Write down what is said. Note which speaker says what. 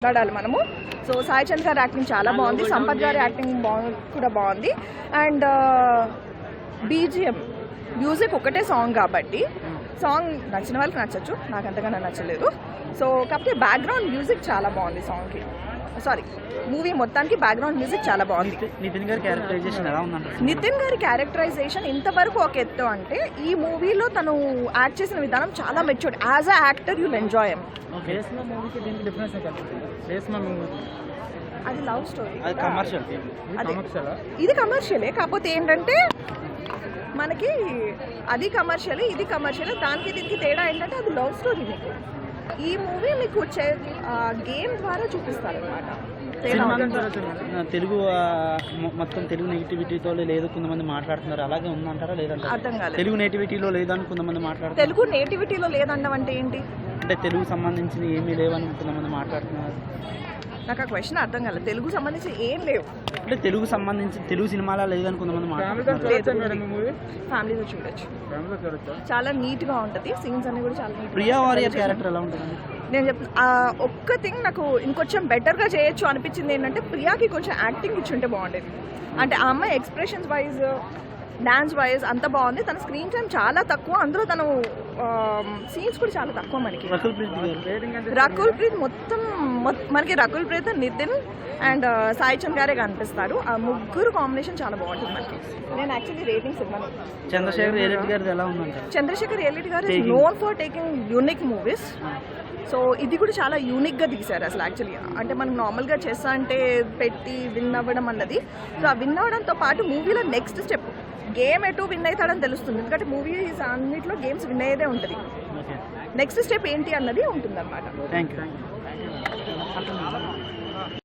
Speaker 1: మాట్లాడాలి మనము. సో సాయి చంద్ గారి యాక్టింగ్ చాలా బాగుంది, సంపత్ గారి యాక్టింగ్ కూడా బాగుంది. అండ్ బీజిఎం మ్యూజిక్ ఒకటే సాంగ్ కాబట్టి సాంగ్ నచ్చిన వాళ్ళకి నచ్చచ్చు, నాకు అంతగానో నచ్చలేదు. సో కాకపోతే బ్యాక్గ్రౌండ్ మ్యూజిక్ చాలా బాగుంది సాంగ్కి, సారీ మూవీ మొత్తానికి బ్యాక్గ్రౌండ్ మ్యూజిక్ చాలా బాగుంది.
Speaker 2: నితిన్ గారి క్యారెక్టరైజేషన్ ఎలా ఉందంట?
Speaker 1: నితిన్ గారి క్యారెక్టరైజేషన్ ఇంతవరకు ఒక ఎత్తు అంటే ఈ మూవీలో తను యాక్ట్ చేసిన విధానం చాలా matured. As a actor you'll enjoy him. అది లవ్ స్టోరీ, ఇది కమర్షియలే. కాకపోతే ఏంటంటే మనకి అది కమర్షియల్, ఇది కమర్షియల్. దానికి దీనికి తేడా ఏంటంటే అది లవ్ స్టోరీ. మీకు ఈ మూవీ మీకు గేమ్ ద్వారా చూపిస్తారనమాట.
Speaker 2: తెలుగు మొత్తం తెలుగు నెగిటివిటీతో లేదు కొంతమంది మాట్లాడుతున్నారు, అలాగే ఉందంటారా లేదంటారా?
Speaker 1: అర్థం కాలేదు.
Speaker 2: తెలుగు నెగిటివిటీలో లేదని కొంతమంది మాట్లాడుతున్నారు.
Speaker 1: తెలుగు నేటివిటీలో లేదండం అంటే ఏంటి?
Speaker 2: అంటే తెలుగు సంబంధించిన ఏమీ లేవని కొంతమంది మాట్లాడుతున్నారు.
Speaker 1: నాకు ఆ క్వశ్చన్ అర్థం కాలేదు. తెలుగు సంబంధించి ఏం లేవు
Speaker 2: అంటే తెలుగు సంబంధించి తెలుగు సినిమాలా లేదని కొంతమంది మాట్లాడుతున్నారు.
Speaker 1: ఫ్యామిలీతో చూడొచ్చు, చాలా నీట్ గా ఉంటది. సీన్స్ అన్ని కూడా చాలా నీట్.
Speaker 2: ప్రియా వారియర్ క్యారెక్టర్ ఎలా ఉంటుంది?
Speaker 1: నేను చెప్తున్నా ఒక్క థింగ్ నాకు ఇంకొంచెం బెటర్గా చేయొచ్చు అనిపించింది ఏంటంటే ప్రియాకి కొంచెం యాక్టింగ్ ఇచ్చుంటే బాగుండేది. అంటే ఆ అమ్మాయి ఎక్స్ప్రెషన్స్ వైజ్, డాన్స్ వైజ్ అంత బాగుంది. తన స్క్రీన్ టైం చాలా తక్కువ, అందులో తను సీన్స్ కూడా చాలా తక్కువ. మనకి రకుల్ ప్రీత్ మొత్తం మనకి రకుల్ ప్రీత్, నితిన్ అండ్ సాయి చంద్ గారే కనిపిస్తారు. ఆ ముగ్గురు కాంబినేషన్ చాలా బాగుంటుంది మనకి. నేను యాక్చువల్లీ రేటింగ్స్ ఇవ్వను.
Speaker 2: చంద్రశేఖర్ ఎలిట్ గారు ఎలా ఉందంటే?
Speaker 1: చంద్రశేఖర్ ఎలిట్ గారు is known for taking unique movies. So ఇది కూడా చాలా యూనిక్గా తీశారు అసలు. యాక్చువల్లీ అంటే మనం నార్మల్గా చేస్తా అంటే పెట్టి విన్ అవ్వడం అన్నది. సో ఆ విన్ అవ్వడంతో పాటు మూవీలో నెక్స్ట్ స్టెప్ గేమ్ ఎటు విన్ అవుతాడని తెలుస్తుంది. ఎందుకంటే మూవీస్ అన్నింటిలో గేమ్స్ విన్ అయ్యేదే ఉంటుంది. నెక్స్ట్ స్టెప్ ఏంటి అన్నది ఉంటుంది అన్నమాట.
Speaker 2: Thank you.